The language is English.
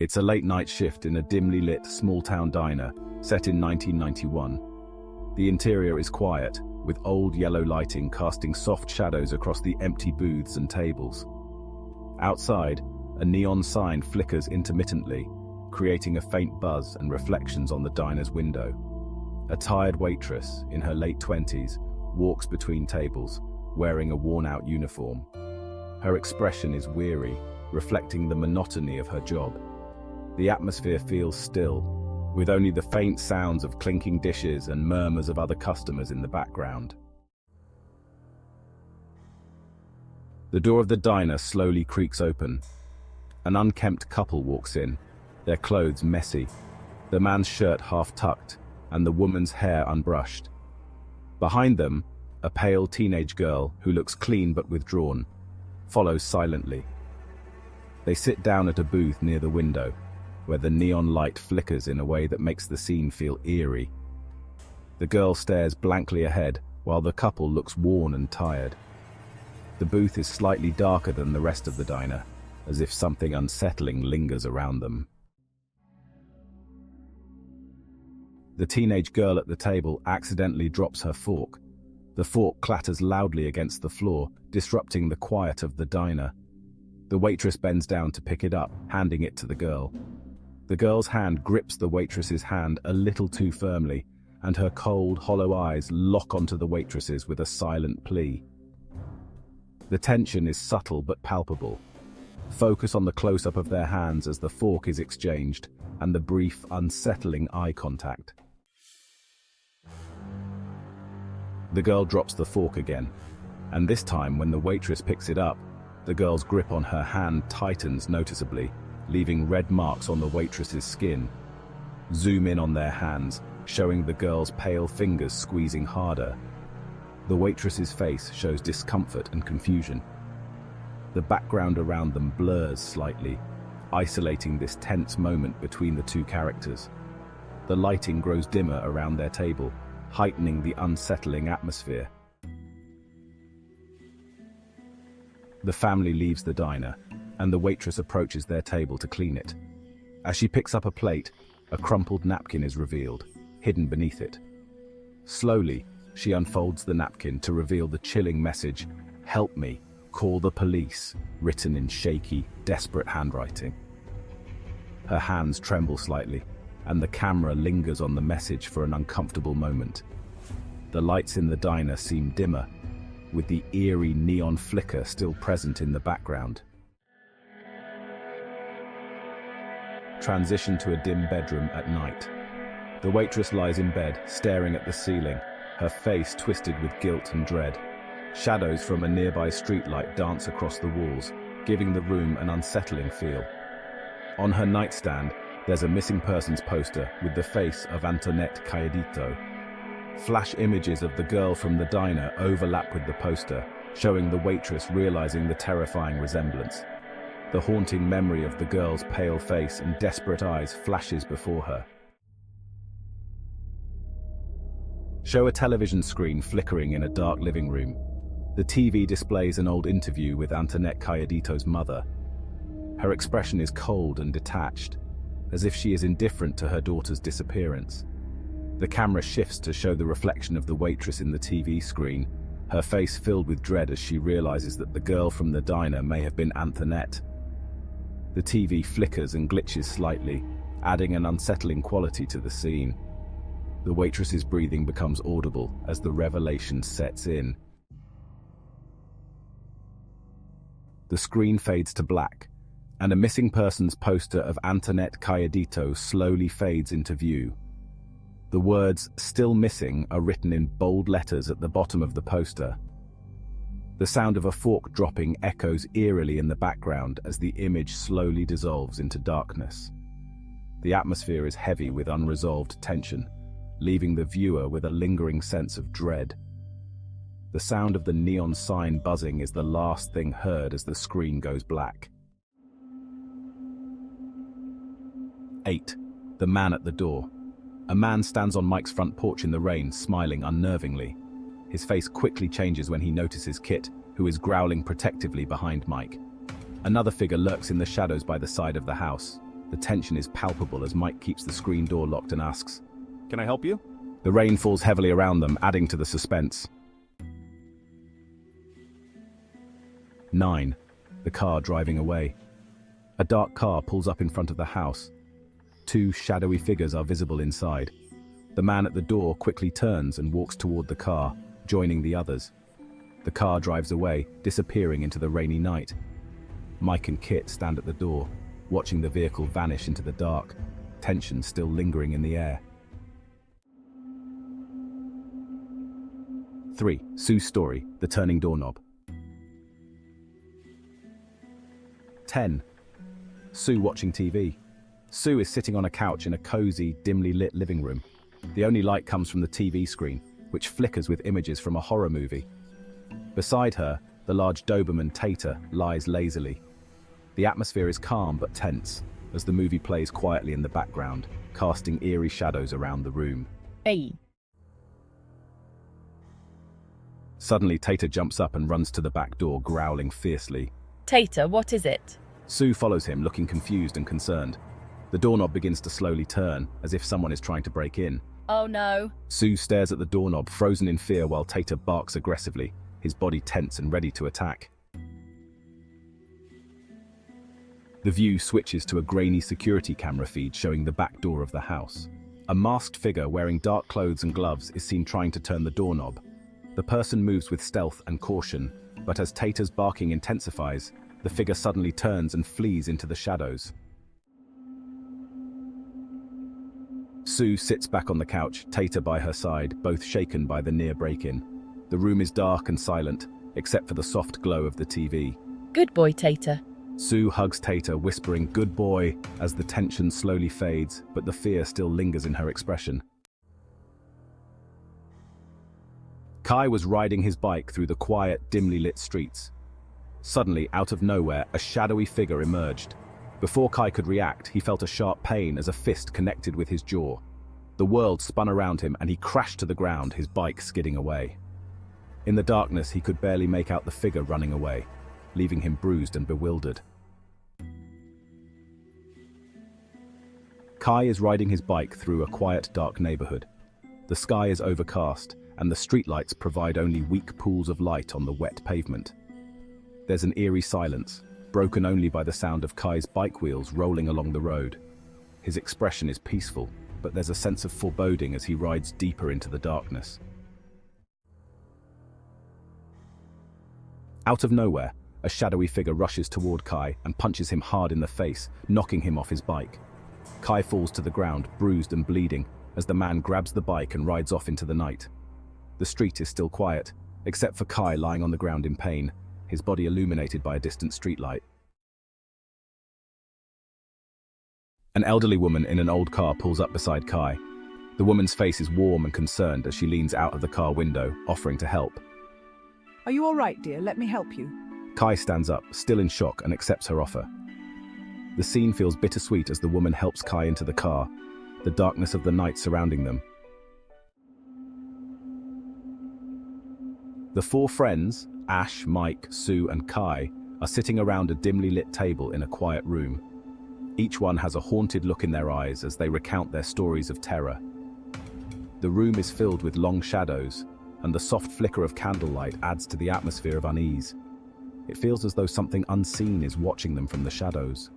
It's a late-night shift in a dimly lit, small-town diner set in 1991. The interior is quiet, with old yellow lighting casting soft shadows across the empty booths and tables. Outside, a neon sign flickers intermittently, creating a faint buzz and reflections on the diner's window. A tired waitress, in her late 20s, walks between tables, wearing a worn-out uniform. Her expression is weary, reflecting the monotony of her job. The atmosphere feels still, with only the faint sounds of clinking dishes and murmurs of other customers in the background. The door of the diner slowly creaks open. An unkempt couple walks in, their clothes messy, the man's shirt half-tucked and the woman's hair unbrushed. Behind them, a pale teenage girl who looks clean but withdrawn, follows silently. They sit down at a booth near the window, where the neon light flickers in a way that makes the scene feel eerie. The girl stares blankly ahead, while the couple looks worn and tired. The booth is slightly darker than the rest of the diner, as if something unsettling lingers around them. The teenage girl at the table accidentally drops her fork. The fork clatters loudly against the floor, disrupting the quiet of the diner. The waitress bends down to pick it up, handing it to the girl. The girl's hand grips the waitress's hand a little too firmly, and her cold, hollow eyes lock onto the waitress's with a silent plea. The tension is subtle but palpable. Focus on the close-up of their hands as the fork is exchanged, and the brief, unsettling eye contact. The girl drops the fork again, and this time when the waitress picks it up, the girl's grip on her hand tightens noticeably, leaving red marks on the waitress's skin. Zoom in on their hands, showing the girl's pale fingers squeezing harder. The waitress's face shows discomfort and confusion. The background around them blurs slightly, isolating this tense moment between the two characters. The lighting grows dimmer around their table, heightening the unsettling atmosphere. The family leaves the diner, and the waitress approaches their table to clean it. As she picks up a plate, a crumpled napkin is revealed, hidden beneath it. Slowly, she unfolds the napkin to reveal the chilling message, "Help me, call the police," written in shaky, desperate handwriting. Her hands tremble slightly, and the camera lingers on the message for an uncomfortable moment. The lights in the diner seem dimmer, with the eerie neon flicker still present in the background. Transition to a dim bedroom at night. The waitress lies in bed, staring at the ceiling, her face twisted with guilt and dread. Shadows from a nearby streetlight dance across the walls, giving the room an unsettling feel. On her nightstand, there's a missing persons poster with the face of Antoinette Cayedito. Flash images of the girl from the diner overlap with the poster, showing the waitress realizing the terrifying resemblance. The haunting memory of the girl's pale face and desperate eyes flashes before her. Show a television screen flickering in a dark living room. The TV displays an old interview with Antoinette Cayedito's mother. Her expression is cold and detached, as if she is indifferent to her daughter's disappearance. The camera shifts to show the reflection of the waitress in the TV screen, her face filled with dread as she realizes that the girl from the diner may have been Antoinette. The TV flickers and glitches slightly, adding an unsettling quality to the scene. The waitress's breathing becomes audible as the revelation sets in. The screen fades to black, and a missing persons poster of Antoinette Cayedito slowly fades into view. The words "still missing" are written in bold letters at the bottom of the poster. The sound of a fork dropping echoes eerily in the background as the image slowly dissolves into darkness. The atmosphere is heavy with unresolved tension, leaving the viewer with a lingering sense of dread. The sound of the neon sign buzzing is the last thing heard as the screen goes black. 8. The man at the door. A man stands on Mike's front porch in the rain, smiling unnervingly. His face quickly changes when he notices Kit, who is growling protectively behind Mike. Another figure lurks in the shadows by the side of the house. The tension is palpable as Mike keeps the screen door locked and asks, Can I help you? The rain falls heavily around them, adding to the suspense. 9. The car driving away. A dark car pulls up in front of the house. 2 shadowy figures are visible inside. The man at the door quickly turns and walks toward the car, joining the others. The car drives away, disappearing into the rainy night. Mike and Kit stand at the door, watching the vehicle vanish into the dark, tension still lingering in the air. 3. Sue's story, the turning doorknob. 10. Sue watching TV. Sue is sitting on a couch in a cozy, dimly lit living room. The only light comes from the TV screen, which flickers with images from a horror movie. Beside her, the large Doberman Tater lies lazily. The atmosphere is calm but tense, as the movie plays quietly in the background, casting eerie shadows around the room. Hey. Suddenly, Tater jumps up and runs to the back door, growling fiercely. Tater, what is it? Sue follows him, looking confused and concerned. The doorknob begins to slowly turn, as if someone is trying to break in. Oh no. Sue stares at the doorknob, frozen in fear, while Tater barks aggressively, his body tense and ready to attack. The view switches to a grainy security camera feed showing the back door of the house. A masked figure wearing dark clothes and gloves is seen trying to turn the doorknob. The person moves with stealth and caution, but as Tater's barking intensifies, the figure suddenly turns and flees into the shadows. Sue sits back on the couch, Tater by her side, both shaken by the near break-in. The room is dark and silent, except for the soft glow of the TV. Good boy, Tater. Sue hugs Tater, whispering, "Good boy," as the tension slowly fades, but the fear still lingers in her expression. Kai was riding his bike through the quiet, dimly lit streets. Suddenly, out of nowhere, a shadowy figure emerged. Before Kai could react, he felt a sharp pain as a fist connected with his jaw. The world spun around him and he crashed to the ground, his bike skidding away. In the darkness, he could barely make out the figure running away, leaving him bruised and bewildered. Kai is riding his bike through a quiet, dark neighborhood. The sky is overcast, and the streetlights provide only weak pools of light on the wet pavement. There's an eerie silence, broken only by the sound of Kai's bike wheels rolling along the road. His expression is peaceful, but there's a sense of foreboding as he rides deeper into the darkness. Out of nowhere, a shadowy figure rushes toward Kai and punches him hard in the face, knocking him off his bike. Kai falls to the ground, bruised and bleeding, as the man grabs the bike and rides off into the night. The street is still quiet, except for Kai lying on the ground in pain, his body illuminated by a distant streetlight. An elderly woman in an old car pulls up beside Kai. The woman's face is warm and concerned as she leans out of the car window, offering to help. Are you all right, dear? Let me help you. Kai stands up, still in shock, and accepts her offer. The scene feels bittersweet as the woman helps Kai into the car, the darkness of the night surrounding them. The 4 friends, Ash, Mike, Sue, and Kai, are sitting around a dimly lit table in a quiet room. Each one has a haunted look in their eyes as they recount their stories of terror. The room is filled with long shadows, and the soft flicker of candlelight adds to the atmosphere of unease. It feels as though something unseen is watching them from the shadows.